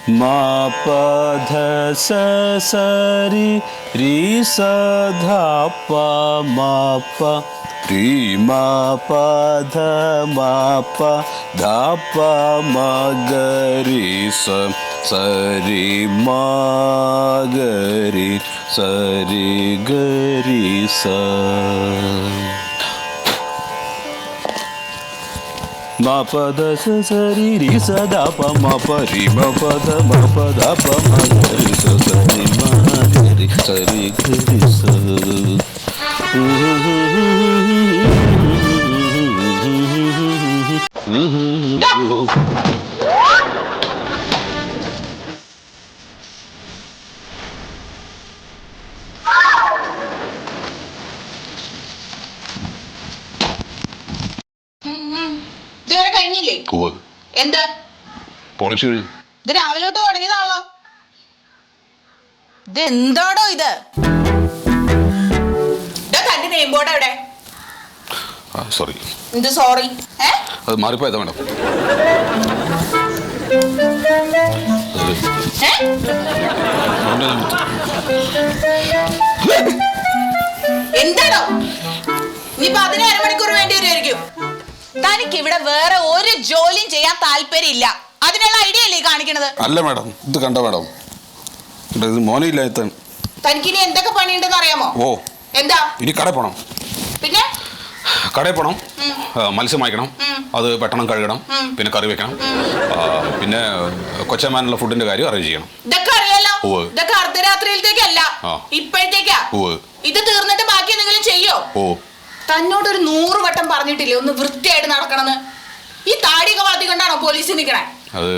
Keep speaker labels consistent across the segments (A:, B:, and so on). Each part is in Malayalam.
A: ma pa dha sa sa ri ri sa dha pa ma pa ri ma pa dha pa ma ga ri sa sa ri ma ga ri sa ri ga ri sa ma pa da sa sa ri ri sa da pa ma pa ri ma pa da ma pa ma ga ri sa sa ri ma ga ri sa ri ga ri sa.
B: എന്താ ഇത് രാവിലെ തൊട്ട് തുടങ്ങിയതാണല്ലോ. ഇത് എന്താടോ ഇത്? തന്റെ നെയിം ബോർഡ് എവിടെ?
A: സോറി.
B: എന്ത് സോറി?
A: അത് മാറിപ്പോയതാ മേഡം.
B: എന്താണോ ഇനിയിപ്പോ അതിന് അരമണിക്കൂർ വേണ്ടി വരുമായിരിക്കും. തനിക്ക് ഇവിടെ വേറെ ഒരു ജോലിയും ചെയ്യാൻ താല്പര്യമില്ല. അതിനുള്ള ഐഡിയ അല്ലേ കാണിക്കണത്?
A: അല്ല മേഡം, ഇത് കണ്ട മേഡം, ഇത് മോനില്ല.
B: തനിക്ക് ഇനി എന്തൊക്കെ പണിയുണ്ടെന്ന് അറിയാമോ?
A: ഓ,
B: എന്താ?
A: ഇനി കടയിൽ പോണം.
B: പിന്നെ
A: കടയിൽ പോണം, മത്സ്യം വാങ്ങിക്കണം, അത് പെട്ടെന്ന് കഴുകണം, പിന്നെ കറി വെക്കണം, പിന്നെ കൊച്ചമാനുള്ള ഫുഡിന്റെ കാര്യം അറേഞ്ച് ചെയ്യണം.
B: ഇതൊക്കെ അറിയാലോ. ഇതൊക്കെ അർദ്ധരാത്രിയിലത്തേക്കല്ല, ഇപ്പോഴത്തേക്കാ. ഇത് തീർന്നിട്ട് ബാക്കി എന്തെങ്കിലും ചെയ്യോ? തന്നോടൊരു 100 വട്ടം പറഞ്ഞിട്ടില്ലേ ഒന്ന് വൃത്തിയായിട്ട് നടക്കണമെന്ന്? ഈ താടിയൊക്കെ വാതി കൊണ്ടാണോ പോലീസിൽ നിൽക്കണേ?
A: അത്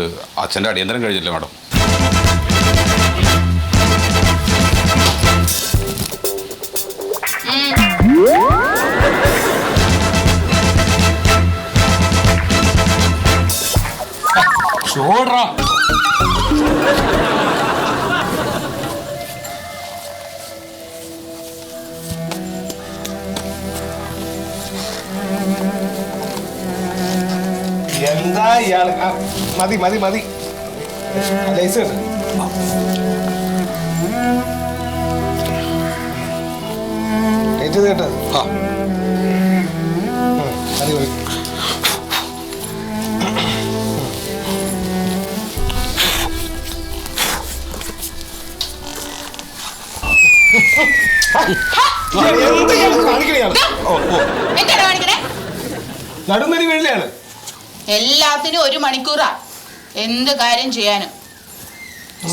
A: അച്ഛൻ്റെ അടിയന്തരം കഴിഞ്ഞില്ല മാഡം.
C: എന്താ ഇയാള്? മതി മതി മതി. ലൈസൻസ് കേട്ടത്. മതി മതി. നടുന്നരി വീഴിലാണ്.
B: എല്ലാത്തിനും 1 മണിക്കൂറാ എന്ത് കാര്യം ചെയ്യാനും.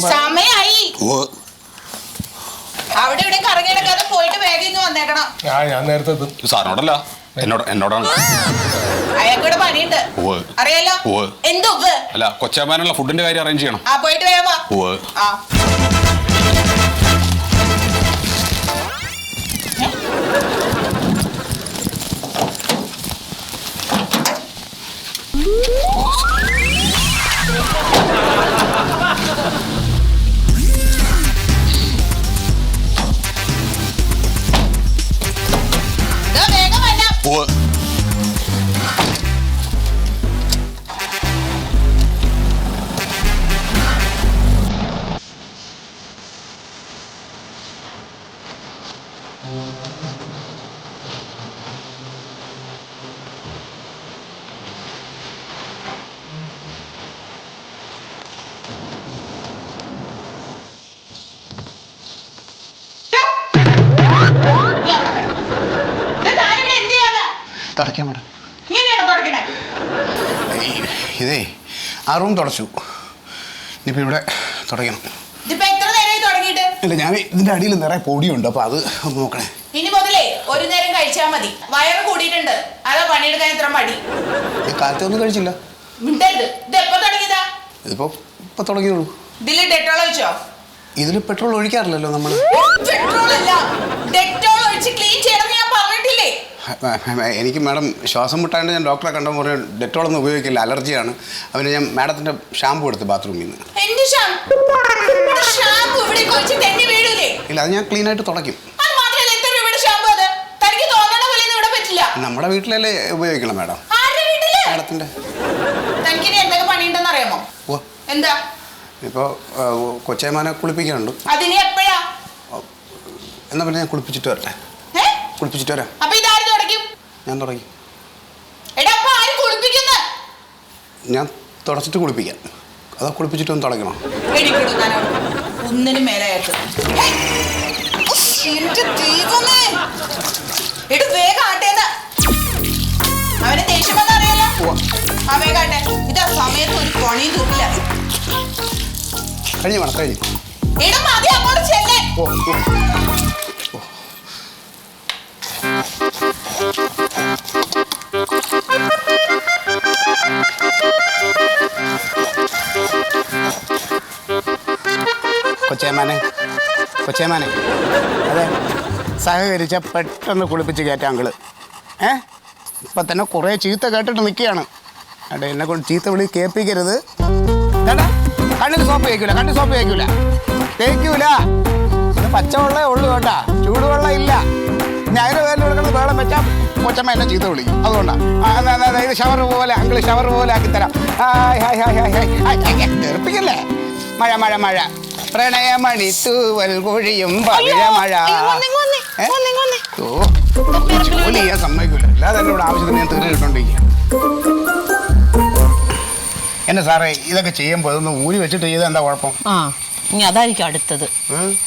B: സമയായി. അവിടെ ഇവിടെ കറങ്ങിയെടുക്കാതെ പോയിട്ട് വേഗം ഇങ്ങ് വന്നേക്കണം.
C: ഞാൻ നേരത്തെ
A: സാറിനോടല്ല, എന്നോടാണ്.
B: അയാൾക്കൂടെ പണിയുണ്ട് അറിയാലോ. എന്തോ
A: അല്ല, കൊച്ചമാനുള്ള ഫുഡിന്റെ കാര്യം അറേഞ്ച് ചെയ്യണം.
B: ആ പോയിട്ട് വേഗം വാ.
D: തുടയ്ക്കാൻ മേഡം. ഇതേ ആ റൂം തുടച്ചു. ഇനിയിപ്പോൾ ഇവിടെ തുടയ്ക്കണം. ഇല്ല, ഞാൻ ഇതിൻ്റെ അടിയിൽ നിറയെ പൊടിയുണ്ട്, അപ്പോൾ അത് ഒന്ന് നോക്കണേ.
B: ഇനി മുതലേ ഒരു നേരം കഴിച്ചാൽ മതി. വയറ് കൂടിയിട്ടുണ്ട്, അതാ പണിയെടുക്കാൻ ഇത്ര മടി.
D: കാലത്തെ ഒന്നും കഴിച്ചില്ല. ഇതിപ്പോൾ ഇപ്പം തുടങ്ങിയുള്ളൂ.
B: ഇതിൽ ഡെറ്റോൾ ഒഴിച്ചോ?
D: ഇതിൽ പെട്രോൾ ഒഴിക്കാറില്ലല്ലോ നമ്മൾ.
B: പെട്രോൾ അല്ല, ഡെറ്റോൾ ഒഴിച്ച് ക്ലീൻ ചെയ്യണം ഞാൻ പറഞ്ഞിട്ടില്ലേ?
D: എനിക്ക് മാഡം ശ്വാസം മുട്ടാണ്ട് ഞാൻ ഡോക്ടറെ കണ്ടപ്പോൾ പറഞ്ഞു ഡെറ്റോളൊന്നും ഉപയോഗിക്കില്ല, അലർജിയാണ്. അവന് ഞാൻ മാഡത്തിൻ്റെ ഷാമ്പു എടുത്ത് ബാത്റൂമിൽ നിന്ന്. ഇല്ല, അത് ഞാൻ ക്ലീൻ ആയിട്ട് തുടയ്ക്കും. നമ്മുടെ വീട്ടിലല്ലേ ഉപയോഗിക്കണം മാഡം. മാഡത്തിൻ്റെ ഇപ്പോൾ കൊച്ചേമാനെ കുളിപ്പിക്കാനുണ്ട്.
B: അതിന് എപ്പോഴാ?
D: എന്നാ പിന്നെ ഞാൻ കുളിപ്പിച്ചിട്ട് വരട്ടെ. കുളിപ്പിച്ചിട്ട് വരാം.
B: അപ്പൊ ഇതാര് തുടയ്ക്കും?
D: ഞാൻ തുടങ്ങി.
B: എടാ അപ്പൊ ആര് കുളിപ്പിക്കുന്ന?
D: ഞാൻ തുടച്ചിട്ട് കുളിപ്പിക്കാം. അതോ കുളിപ്പിച്ചിട്ടൊന്ന് തുടങ്ങണോ?
B: ഒന്നിനും മേലായിട്ട് വേഗം ആട്ടേന്ന്. അവനെ ദേഷ്യം വന്നറിയാലോ. ആ വേഗം ആട്ടെ. ഇതാ സമയത്ത് ഒരു പണിയും തീർക്കില്ല.
D: കഴിഞ്ഞു വേണം കഴിഞ്ഞു.
B: എടാ മതി അങ്ങോട്ട് ചെല്ലേ.
D: കൊച്ചേമാനെ അതെ സഹകരിച്ച പെട്ടെന്ന് കുളിപ്പിച്ച് കയറ്റാം അങ്കിള്. ഇപ്പം തന്നെ കുറേ ചീത്ത കേട്ടിട്ട് നിൽക്കുകയാണ്. അതെ എന്നെ കൊണ്ട് ചീത്ത വിളി കേൾപ്പിക്കരുത്. കണ്ണിന് സോപ്പ് തേക്കൂല ഇത് പച്ചവെള്ളമേ ഉള്ളൂ കേട്ടാ, ചൂടുവെള്ളം ഇല്ല. ഇനി അതിന് പേരിൽ കൊടുക്കുന്നത് വെള്ളം വെച്ചാൽ കൊച്ചമ്മ എന്നെ ചീത്ത വിളിക്കും. അതുകൊണ്ടാണ് ഇത് ഷവർ പോലെ അങ്കിള് ഷവർ പോലെ ആക്കിത്തരാം. തെറിപ്പിക്കല്ലേ. മഴ പ്രണയമണി തൂവൽ കൊഴിയും മഴ. ജോലി ചെയ്യാൻ സമ്മതിക്കില്ല. അല്ലാതെ തന്നെ ഇവിടെ ആവശ്യത്തിന് ഞാൻ തീരെ ഇട്ടുകൊണ്ടിരിക്കുക. എന്നെ സാറേ ഇതൊക്കെ ചെയ്യുമ്പോൾ ഇതൊന്ന് ഊരി വെച്ചിട്ട് ചെയ്താൽ എന്താ കുഴപ്പം?
E: ഇനി അതായിരിക്കും അടുത്തത്.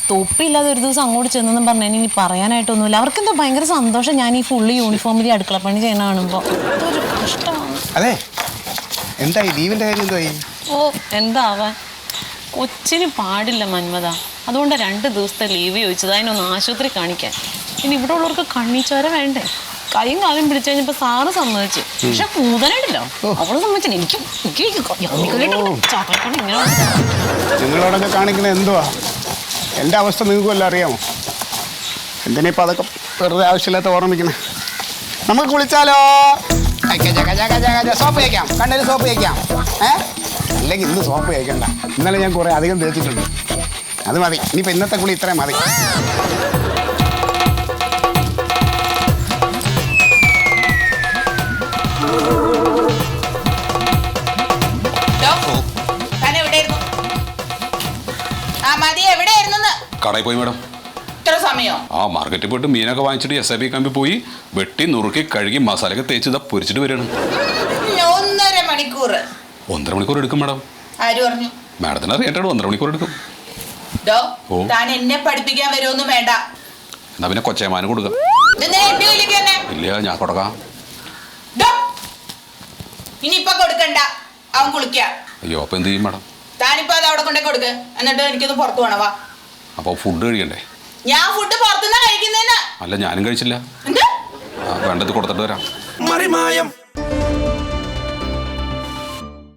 E: തൊപ്പില്ലാതെ ഒരു ദിവസം അങ്ങോട്ട് ചെന്നെന്നും പറഞ്ഞു ഇനി പറയാനായിട്ടൊന്നുമില്ല. അവർക്കെന്തോ ഭയങ്കര സന്തോഷം ഞാൻ ഈ ഫുള്ളി യൂണിഫോമിൽ അടുക്കളപ്പണി ചെയ്യണ കാണുമ്പോൾ. അതൊരു കഷ്ടമാണ്.
D: അതെ എന്തായി ലീവിൻ്റെ കാര്യം എന്തായി?
E: എന്താവാൻ, കൊച്ചിന് പാടില്ല മന്മത. അതുകൊണ്ട് 2 ദിവസത്തെ ലീവ് ചോദിച്ചത് അതിനൊന്ന് ആശുപത്രി കാണിക്കാൻ. ഇനി ഇവിടെ ഉള്ളവർക്ക് കണ്ണീച്ചോര വേണ്ടേ? കൈയും കാലും പിടിച്ചു കഴിഞ്ഞപ്പോൾ സാറ് സമ്മതിച്ചു. പക്ഷെ കൂതനായിട്ടില്ല, അവള് സമ്മതിച്ചു.
D: നിങ്ങളോടൊക്കെ കാണിക്കണ എന്തുവാ? എൻ്റെ അവസ്ഥ നിങ്ങൾക്ക് വല്ല അറിയാമോ? എന്തിനിപ്പോൾ അതൊക്കെ വെറുതെ ആവശ്യമില്ലാത്ത ഓർമ്മിക്കണേ. നമുക്ക് കുളിച്ചാലോ? സോപ്പ് തേക്കാം, കണ്ണിൽ സോപ്പ് തേക്കാം. അല്ലെങ്കിൽ ഇന്ന് സോപ്പ് തേക്കണ്ട. ഇന്നലെ ഞാൻ കുറേ അധികം തേച്ചിട്ടുണ്ട്. അത് മതി. ഇനിയിപ്പോൾ ഇന്നത്തെ കുളി ഇത്രയും മതി.
A: കടയിൽ പോയി മാഡം.
B: ഇത്ര സമയോ?
A: മാർക്കറ്റിൽ പോയിട്ട് മീനൊക്കെ വാങ്ങിച്ചിട്ട് SIB കമ്പി പോയി വെട്ടി നുറുക്കി കഴുകി മസാലയൊക്കെ തേച്ച് ഇതാ പൊരിച്ചിട്ട് വരികയാണ്.
B: 1.5 മണിക്കൂർ.
A: 1.5 മണിക്കൂർ എടുക്കും മാഡം.
B: ആര് പറഞ്ഞു?
A: മാഡത്തിന് അറിയാട്ടോ 1.5 മണിക്കൂർ എടുക്കും.
B: താൻ എന്നെ പഠിപ്പിക്കാൻ വരുമൊന്നും വേണ്ട.
A: എന്നാ പിന്നെ കൊച്ചേമാന് കൊടുക്കാം. ഇല്ല ഞാൻ കൊടുക്കാം.
B: ഇനിയിപ്പൊ കൊടുക്കണ്ട, അവൻ കുളിക്കാം.
A: അയ്യോ അപ്പൊ എന്ത് ചെയ്യും മാഡം?
B: താനിപ്പോ അത് അവിടെ കൊണ്ടേ കൊടുക്ക്. എന്നിട്ട് എനിക്കൊന്ന് പുറത്തു പോണവാ.
A: അപ്പൊ ഫുഡ് കഴിക്കണ്ടേ?
B: ഞാൻ ഫുഡ് പുറത്തുനിന്ന് കഴിക്കുന്നതിന്.
A: അല്ല ഞാനും കഴിച്ചില്ല. വേണ്ടത് കൊടുത്തിട്ട് വരാം.